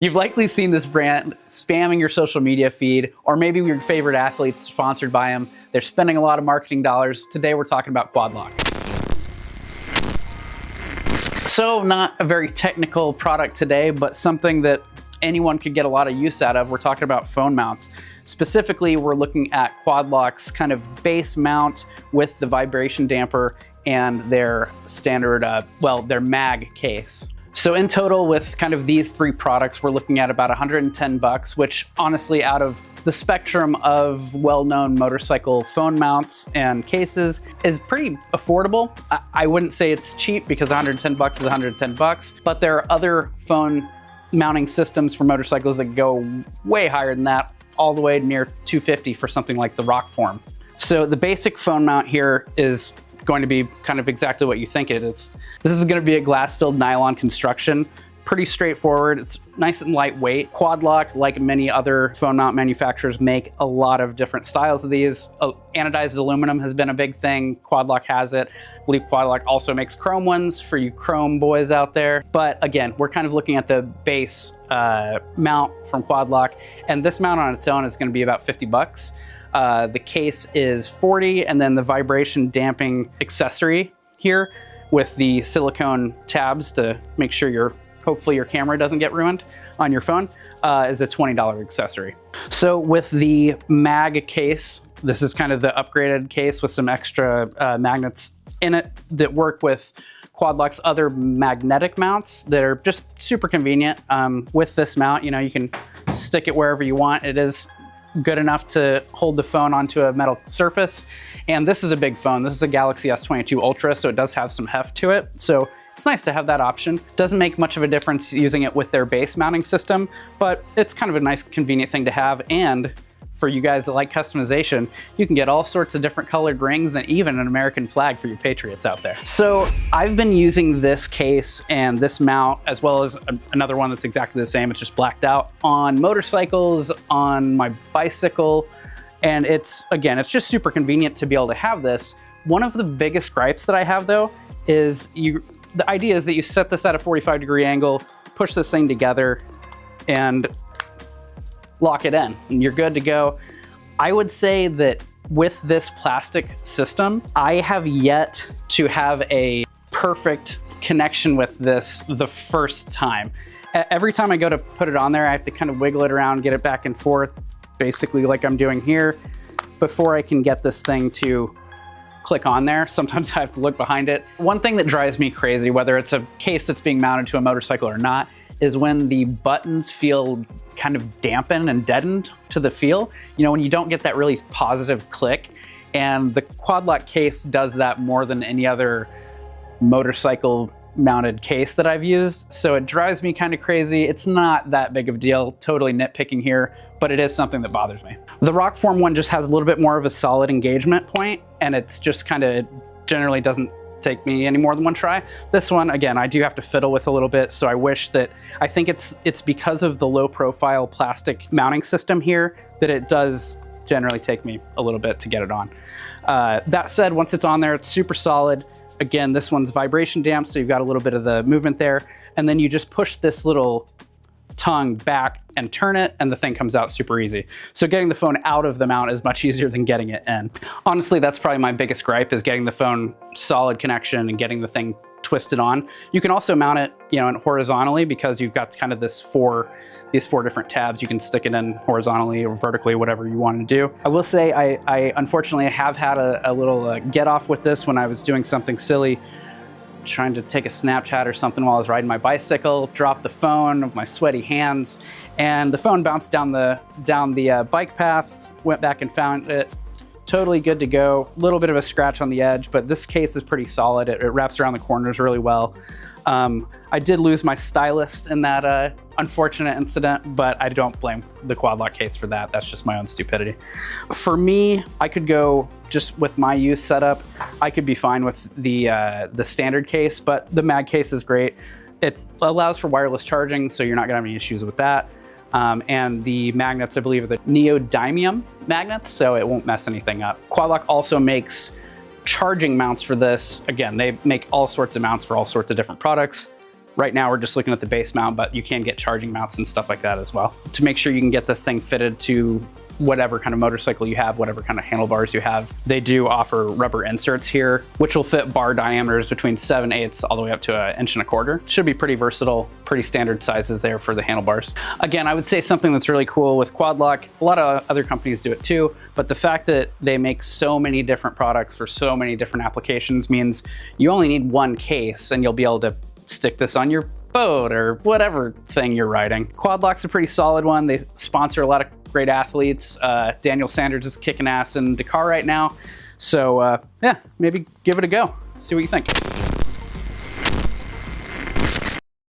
You've likely seen this brand spamming your social media feed, or maybe your favorite athlete's sponsored by them. They're spending a lot of marketing dollars. Today we're talking about Quad Lock. So not a very technical product today, but something that anyone could get a lot of use out of. We're talking about phone mounts. Specifically, we're looking at Quad Lock's kind of base mount with the vibration damper and their standard, their mag case. So in total, with kind of these three products, we're looking at about 110 bucks, which honestly, out of the spectrum of well-known motorcycle phone mounts and cases, is pretty affordable. I wouldn't say it's cheap because 110 bucks is 110 bucks, but there are other phone mounting systems for motorcycles that go way higher than that, all the way near 250 for something like the Rock Form. So the basic phone mount here is going to be kind of exactly what you think it is. This is going to be a glass-filled nylon construction. Pretty straightforward. It's nice and lightweight. Quad Lock, like many other phone mount manufacturers, make a lot of different styles of these. Anodized aluminum has been a big thing. Quad Lock has it. I believe Quad Lock also makes chrome ones for you chrome boys out there. But again, we're kind of looking at the base mount from Quad Lock, and this mount on its own is going to be about 50 bucks. The case is 40, and then the vibration damping accessory here with the silicone tabs to make sure hopefully your camera doesn't get ruined on your phone, is a $20 accessory. So with the mag case, this is kind of the upgraded case with some extra magnets in it that work with Quad Lock's other magnetic mounts that are just super convenient. With this mount, you can stick it wherever you want. It is good enough to hold the phone onto a metal surface. And this is a big phone. This is a Galaxy S22 Ultra, so it does have some heft to it. So it's nice to have that option. Doesn't make much of a difference using it with their base mounting system, but it's kind of a nice, convenient thing to have. And for you guys that like customization, you can get all sorts of different colored rings and even an American flag for your patriots out there. So I've been using this case and this mount, as well as another one that's exactly the same, it's just blacked out, on motorcycles, on my bicycle. And it's just super convenient to be able to have this. One of the biggest gripes that I have though is the idea is that you set this at a 45-degree angle, push this thing together, and lock it in, and you're good to go. I would say that with this plastic system, I have yet to have a perfect connection with this the first time. Every time I go to put it on there, I have to kind of wiggle it around, get it back and forth, basically like I'm doing here, before I can get this thing to click on there. Sometimes I have to look behind it. One thing that drives me crazy, whether it's a case that's being mounted to a motorcycle or not, is when the buttons feel kind of dampened and deadened to the feel. When you don't get that really positive click. And the Quad Lock case does that more than any other motorcycle mounted case that I've used. So it drives me kind of crazy. It's not that big of a deal, totally nitpicking here, but it is something that bothers me. The Rock Form one just has a little bit more of a solid engagement point, and it's just it generally doesn't take me any more than one try. This one, again, I do have to fiddle with a little bit, so I think it's because of the low profile plastic mounting system here that it does generally take me a little bit to get it on. That said, once it's on there, it's super solid. Again, this one's vibration damped, so you've got a little bit of the movement there, and then you just push this little tongue back and turn it, and the thing comes out super easy. So getting the phone out of the mount is much easier than getting it in. Honestly, that's probably my biggest gripe, is getting the phone solid connection and getting the thing twisted on. You can also mount it, horizontally, because you've got kind of these four different tabs. You can stick it in horizontally or vertically, whatever you want to do. I will say I unfortunately have had a little get off with this when I was doing something silly, trying to take a Snapchat or something while I was riding my bicycle, dropped the phone with my sweaty hands, and the phone bounced down the bike path, went back and found it. Totally good to go. A little bit of a scratch on the edge, but this case is pretty solid. It wraps around the corners really well. I did lose my stylus in that unfortunate incident, but I don't blame the Quad Lock case for that. That's just my own stupidity. For me, I could go just with my use setup. I could be fine with the standard case, but the mag case is great. It allows for wireless charging, so you're not gonna have any issues with that. And the magnets, I believe, are the neodymium magnets, so it won't mess anything up. Quad Lock also makes charging mounts for this. Again, they make all sorts of mounts for all sorts of different products. Right now we're just looking at the base mount, but you can get charging mounts and stuff like that as well. To make sure you can get this thing fitted to whatever kind of motorcycle you have, whatever kind of handlebars you have. They do offer rubber inserts here, which will fit bar diameters between 7/8 all the way up to 1.25 inches. Should be pretty versatile, pretty standard sizes there for the handlebars. Again, I would say something that's really cool with Quad Lock, a lot of other companies do it too, but the fact that they make so many different products for so many different applications means you only need one case and you'll be able to stick this on your boat or whatever thing you're riding. Quad Lock's a pretty solid one. They sponsor a lot of great athletes. Daniel Sanders is kicking ass in Dakar right now. So yeah, maybe give it a go. See what you think.